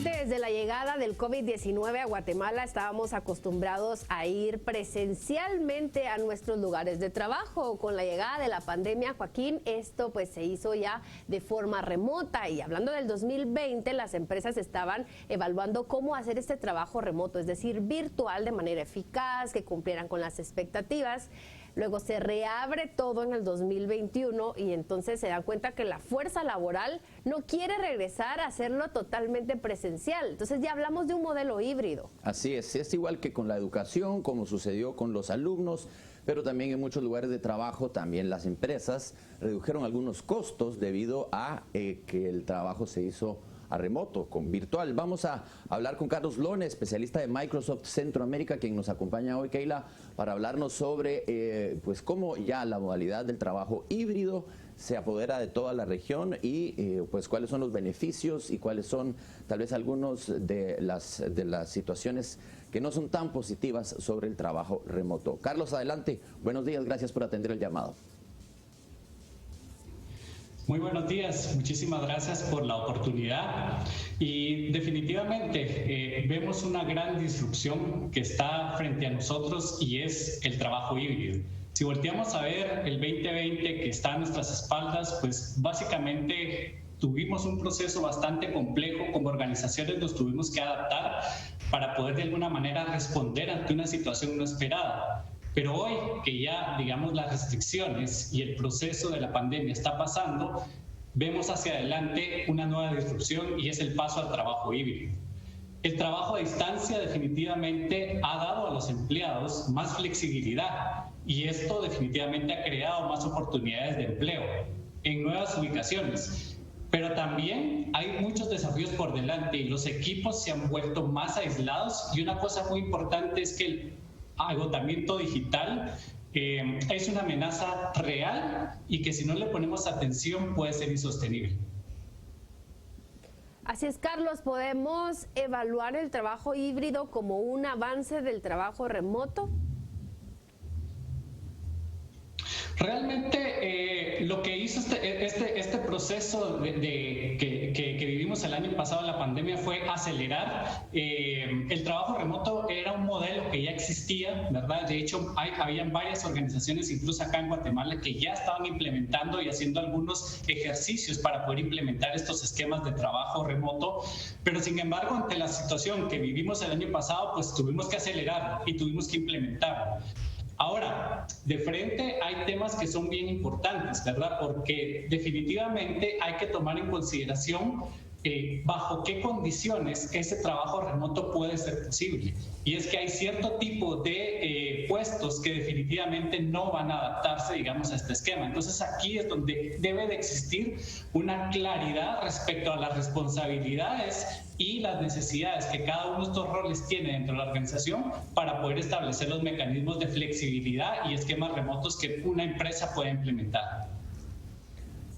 Desde la llegada del COVID-19 a Guatemala estábamos acostumbrados a ir presencialmente a nuestros lugares de trabajo. Con la llegada de la pandemia, Joaquín, esto pues se hizo ya de forma remota. Y hablando del 2020, las empresas estaban evaluando cómo hacer este trabajo remoto, es decir, virtual, de manera eficaz, que cumplieran con las expectativas. Luego se reabre todo en el 2021 y entonces se dan cuenta que la fuerza laboral no quiere regresar a hacerlo totalmente presencial. Entonces ya hablamos de un modelo híbrido. Así es igual que con la educación, como sucedió con los alumnos, pero también en muchos lugares de trabajo, también las empresas redujeron algunos costos debido a que el trabajo se hizo a remoto, con virtual. Vamos a hablar con Carlos Lone, especialista de Microsoft Centroamérica, quien nos acompaña hoy, Keila, para hablarnos sobre pues cómo ya la modalidad del trabajo híbrido se apodera de toda la región y pues cuáles son los beneficios y cuáles son tal vez algunos de las situaciones que no son tan positivas sobre el trabajo remoto. Carlos, adelante. Buenos días, gracias por atender el llamado. Muy buenos días, muchísimas gracias por la oportunidad y definitivamente vemos una gran disrupción que está frente a nosotros y es el trabajo híbrido. Si volteamos a ver el 2020 que está a nuestras espaldas, pues básicamente tuvimos un proceso bastante complejo, como organizaciones nos tuvimos que adaptar para poder de alguna manera responder ante una situación no esperada. Pero hoy que ya, digamos, las restricciones y el proceso de la pandemia está pasando, vemos hacia adelante una nueva disrupción y es el paso al trabajo híbrido. El trabajo a distancia definitivamente ha dado a los empleados más flexibilidad y esto definitivamente ha creado más oportunidades de empleo en nuevas ubicaciones. Pero también hay muchos desafíos por delante y los equipos se han vuelto más aislados y una cosa muy importante es que el agotamiento digital es una amenaza real y que si no le ponemos atención puede ser insostenible. Así es, Carlos, ¿podemos evaluar el trabajo híbrido como un avance del trabajo remoto? Realmente lo que hizo este proceso que vivimos el año pasado en la pandemia fue acelerar. El trabajo remoto era un modelo que ya existía, ¿verdad? De hecho, habían varias organizaciones, incluso acá en Guatemala, que ya estaban implementando y haciendo algunos ejercicios para poder implementar estos esquemas de trabajo remoto. Pero sin embargo, ante la situación que vivimos el año pasado, pues tuvimos que acelerarlo y tuvimos que implementarlo. Ahora, de frente hay temas que son bien importantes, ¿verdad? Porque definitivamente hay que tomar en consideración bajo qué condiciones ese trabajo remoto puede ser posible. Y es que hay cierto tipo de puestos que definitivamente no van a adaptarse, digamos, a este esquema. Entonces aquí es donde debe de existir una claridad respecto a las responsabilidades y las necesidades que cada uno de estos roles tiene dentro de la organización para poder establecer los mecanismos de flexibilidad y esquemas remotos que una empresa puede implementar.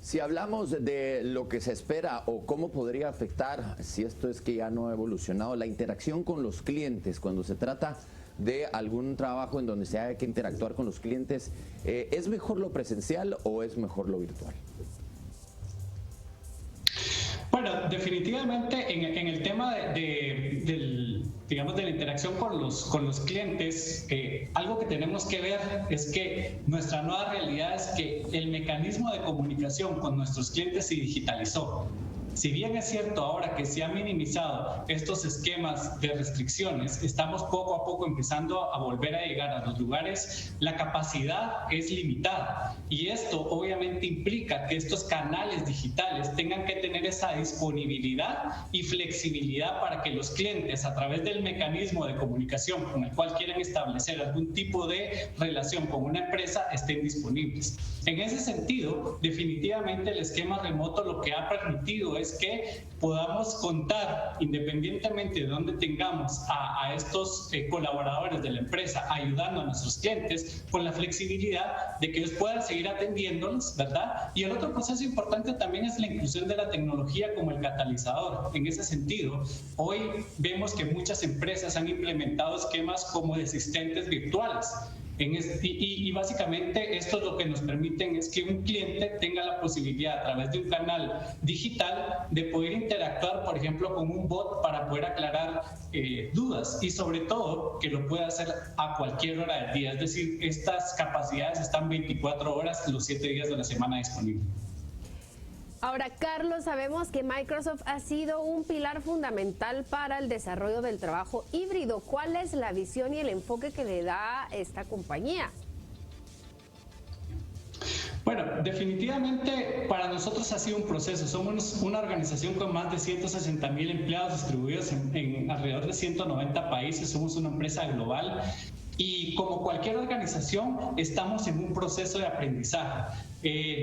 Si hablamos de lo que se espera o cómo podría afectar, si esto es que ya no ha evolucionado, la interacción con los clientes cuando se trata de algún trabajo en donde se haya que interactuar con los clientes, ¿es mejor lo presencial o es mejor lo virtual? Bueno, definitivamente en el tema digamos, de la interacción con los clientes, algo que tenemos que ver es que nuestra nueva realidad es que el mecanismo de comunicación con nuestros clientes se digitalizó. Si bien es cierto ahora que se han minimizado estos esquemas de restricciones, estamos poco a poco empezando a volver a llegar a los lugares, la capacidad es limitada y esto obviamente implica que estos canales digitales tengan que tener esa disponibilidad y flexibilidad para que los clientes a través del mecanismo de comunicación con el cual quieren establecer algún tipo de relación con una empresa estén disponibles. En ese sentido, definitivamente el esquema remoto lo que ha permitido es que podamos contar, independientemente de dónde tengamos a estos colaboradores de la empresa ayudando a nuestros clientes, con la flexibilidad de que ellos puedan seguir atendiéndolos, ¿verdad? Y el otro proceso importante también es la inclusión de la tecnología como el catalizador. En ese sentido, hoy vemos que muchas empresas han implementado esquemas como de asistentes virtuales, Y básicamente esto lo que nos permiten es que un cliente tenga la posibilidad a través de un canal digital de poder interactuar, por ejemplo, con un bot para poder aclarar dudas, y sobre todo que lo pueda hacer a cualquier hora del día. Es decir, estas capacidades están 24 horas los 7 días de la semana disponibles. Ahora, Carlos, sabemos que Microsoft ha sido un pilar fundamental para el desarrollo del trabajo híbrido. ¿Cuál es la visión y el enfoque que le da esta compañía? Bueno, definitivamente para nosotros ha sido un proceso. Somos una organización con más de 160,000 empleados distribuidos en alrededor de 190 países. Somos una empresa global y como cualquier organización estamos en un proceso de aprendizaje.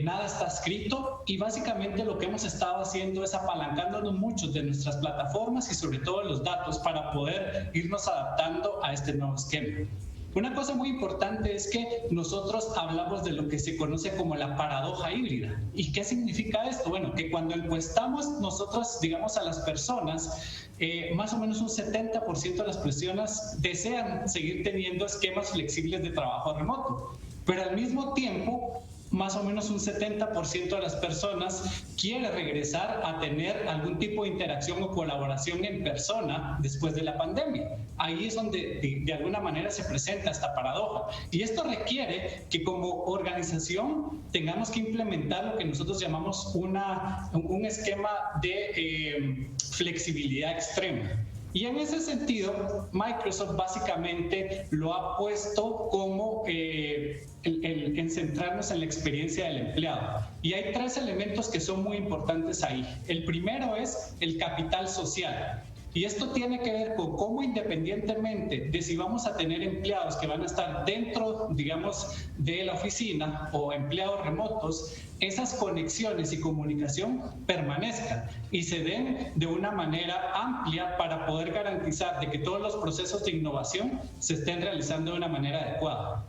Nada está escrito y básicamente lo que hemos estado haciendo es apalancándonos mucho de nuestras plataformas y sobre todo los datos para poder irnos adaptando a este nuevo esquema. Una cosa muy importante es que nosotros hablamos de lo que se conoce como la paradoja híbrida. ¿Y qué significa esto? Bueno, que cuando encuestamos nosotros, digamos, a las personas, más o menos un 70% de las personas desean seguir teniendo esquemas flexibles de trabajo remoto, pero al mismo tiempo más o menos un 70% de las personas quiere regresar a tener algún tipo de interacción o colaboración en persona después de la pandemia. Ahí es donde de alguna manera se presenta esta paradoja. Y esto requiere que como organización tengamos que implementar lo que nosotros llamamos un esquema de flexibilidad extrema. Y en ese sentido, Microsoft básicamente lo ha puesto como en centrarnos en la experiencia del empleado. Y hay 3 elementos que son muy importantes ahí. El primero es el capital social. Y esto tiene que ver con cómo, independientemente de si vamos a tener empleados que van a estar dentro, digamos, de la oficina o empleados remotos, esas conexiones y comunicación permanezcan y se den de una manera amplia para poder garantizar de que todos los procesos de innovación se estén realizando de una manera adecuada.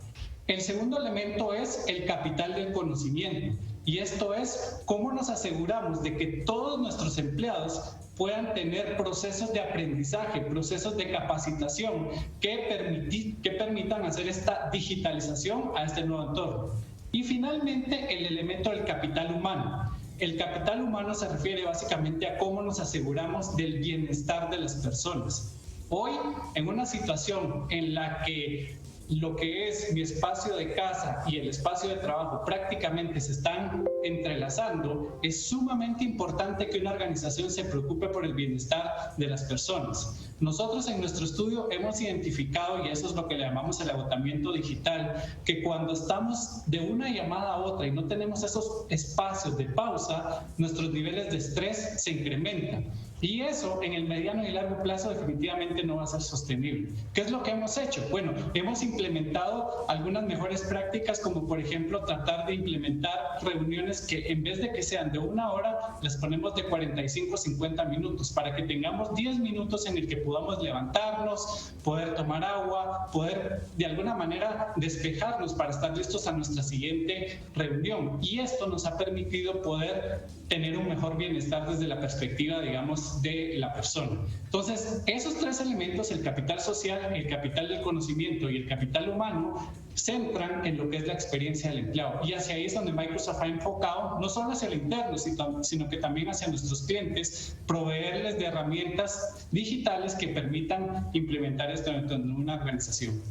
El segundo elemento es el capital del conocimiento. Y esto es cómo nos aseguramos de que todos nuestros empleados puedan tener procesos de aprendizaje, procesos de capacitación que permitan hacer esta digitalización a este nuevo entorno. Y finalmente, el elemento del capital humano. El capital humano se refiere básicamente a cómo nos aseguramos del bienestar de las personas. Hoy, en una situación en la que lo que es mi espacio de casa y el espacio de trabajo prácticamente se están entrelazando, es sumamente importante que una organización se preocupe por el bienestar de las personas. Nosotros en nuestro estudio hemos identificado, y eso es lo que le llamamos el agotamiento digital, que cuando estamos de una llamada a otra y no tenemos esos espacios de pausa, nuestros niveles de estrés se incrementan. Y eso en el mediano y largo plazo definitivamente no va a ser sostenible. ¿Qué es lo que hemos hecho? Bueno, hemos implementado algunas mejores prácticas, como por ejemplo tratar de implementar reuniones que en vez de que sean de 1 hora, las ponemos de 45 o 50 minutos para que tengamos 10 minutos en el que podamos levantarnos, poder tomar agua, poder de alguna manera despejarnos para estar listos a nuestra siguiente reunión. Y esto nos ha permitido poder tener un mejor bienestar desde la perspectiva, digamos, de la persona. Entonces, esos 3 elementos, el capital social, el capital del conocimiento y el capital humano, centran en lo que es la experiencia del empleado. Y hacia ahí es donde Microsoft ha enfocado, no solo hacia el interno, sino que también hacia nuestros clientes, proveerles de herramientas digitales que permitan implementar esto en una organización.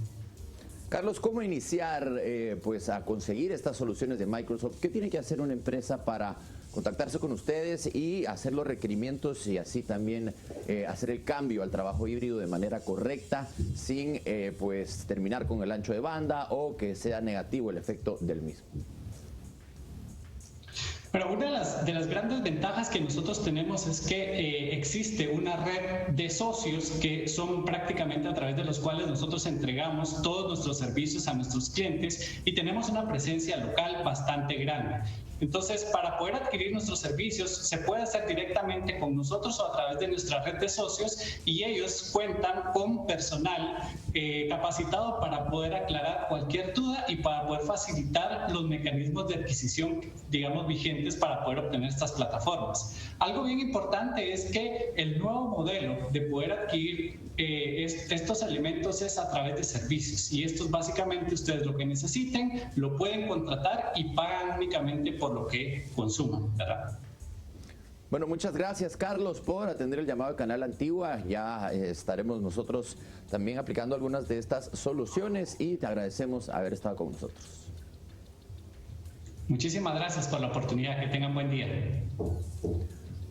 Carlos, ¿cómo iniciar pues a conseguir estas soluciones de Microsoft? ¿Qué tiene que hacer una empresa para contactarse con ustedes y hacer los requerimientos y así también hacer el cambio al trabajo híbrido de manera correcta sin pues terminar con el ancho de banda o que sea negativo el efecto del mismo? Bueno, una de las grandes ventajas que nosotros tenemos es que existe una red de socios que son prácticamente a través de los cuales nosotros entregamos todos nuestros servicios a nuestros clientes y tenemos una presencia local bastante grande. Entonces, para poder adquirir nuestros servicios, se puede hacer directamente con nosotros o a través de nuestra red de socios, y ellos cuentan con personal capacitado para poder aclarar cualquier duda y para poder facilitar los mecanismos de adquisición, digamos, vigentes para poder obtener estas plataformas. Algo bien importante es que el nuevo modelo de poder adquirir estos elementos es a través de servicios, y estos básicamente ustedes lo que necesiten lo pueden contratar y pagan únicamente por lo que consuman, ¿verdad? Bueno, muchas gracias, Carlos, por atender el llamado de Canal Antigua. Ya estaremos nosotros también aplicando algunas de estas soluciones y te agradecemos haber estado con nosotros. Muchísimas gracias por la oportunidad. Que tengan buen día.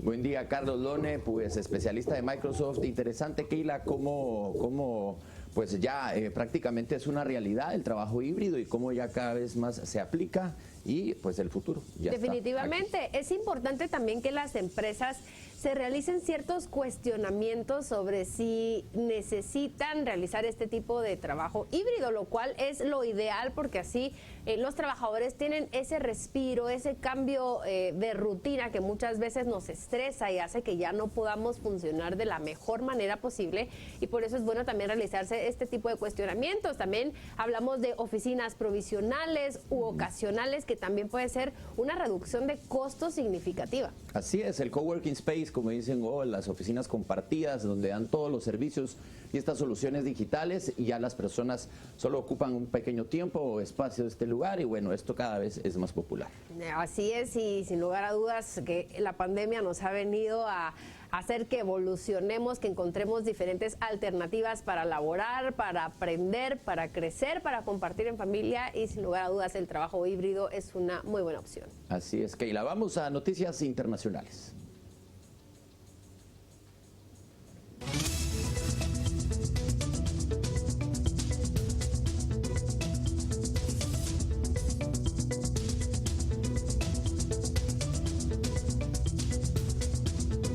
Buen día, Carlos Lone, pues especialista de Microsoft. Interesante, Keila, cómo pues ya prácticamente es una realidad el trabajo híbrido y cómo ya cada vez más se aplica, y pues el futuro ya definitivamente es importante también que las empresas se realicen ciertos cuestionamientos sobre si necesitan realizar este tipo de trabajo híbrido, lo cual es lo ideal, porque así los trabajadores tienen ese respiro, ese cambio de rutina que muchas veces nos estresa y hace que ya no podamos funcionar de la mejor manera posible, y por eso es bueno también realizarse este tipo de cuestionamientos. También hablamos de oficinas provisionales u ocasionales, que también puede ser una reducción de costos significativa. Así es, el coworking space, como dicen, o las oficinas compartidas, donde dan todos los servicios y estas soluciones digitales, y ya las personas solo ocupan un pequeño tiempo o espacio de este lugar, y bueno, esto cada vez es más popular. Así es, y sin lugar a dudas que la pandemia nos ha venido a hacer que evolucionemos, que encontremos diferentes alternativas para laborar, para aprender, para crecer, para compartir en familia, y sin lugar a dudas el trabajo híbrido es una muy buena opción. Así es, Keila. Vamos a noticias internacionales.